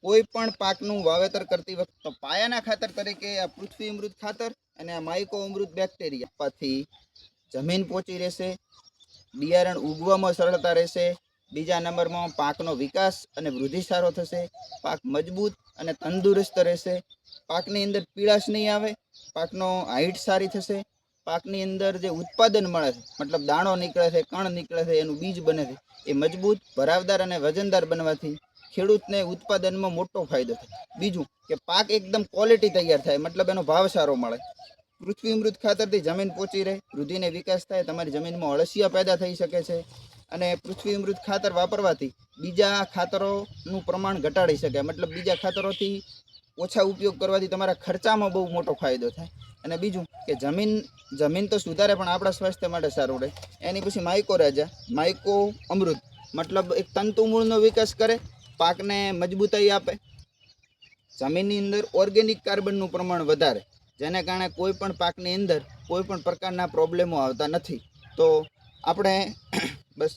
કોઈ પણ પાકનું વાવેતર કરતી વખતે પાયાના ખાતર તરીકે આ પૃથ્વી અમૃત ખાતર અને આ માઇકો અમૃત બેક્ટેરિયા આપવાથી જમીન પોચી રહેશે, બિયારણ ઉગવામાં સરળતા રહેશે, બીજા નંબરમાં પાકનો વિકાસ અને વૃદ્ધિ સારો થશે, પાક મજબૂત અને તંદુરસ્ત રહેશે, પાકની અંદર પીળાશ નહીં આવે, પાકનો હાઇટ સારી થશે, પાકની અંદર જે ઉત્પાદન મળે છે મતલબ દાણો નીકળે છે, કણ નીકળે છે, એનું બીજ બને છે એ મજબૂત, ભરાવદાર અને વજનદાર બનવાથી ખેડૂતને ઉત્પાદનમાં મોટો ફાયદો થાય. બીજું કે પાક એકદમ ક્વોલિટી તૈયાર થાય, મતલબ એનો ભાવ સારો મળે. પૃથ્વી અમૃત ખાતરથી જમીન પહોંચી રહે, વૃદ્ધિને વિકાસ થાય, તમારી જમીનમાં અળસિયા પેદા થઈ શકે છે. અને પૃથ્વી અમૃત ખાતર વાપરવાથી બીજા ખાતરોનું પ્રમાણ ઘટાડી શકે, મતલબ બીજા ખાતરોથી ઓછા ઉપયોગ કરવાથી તમારા ખર્ચામાં બહુ મોટો ફાયદો થાય. અને બીજું કે જમીન તો સુધારે પણ આપણા સ્વાસ્થ્ય માટે સારું રહે. એની પછી માઇકો રાજા, માઇકો અમૃત મતલબ એક તંતુ મૂળનો વિકાસ કરે, પાકને મજબૂતાઈ આપે, જમીનની અંદર ઓર્ગેનિક કાર્બનનું પ્રમાણ વધારે, જેને કારણે કોઈ પણ પાકની અંદર કોઈ પણ પ્રકારના પ્રોબ્લેમો આવતા નથી. તો આપણે બસ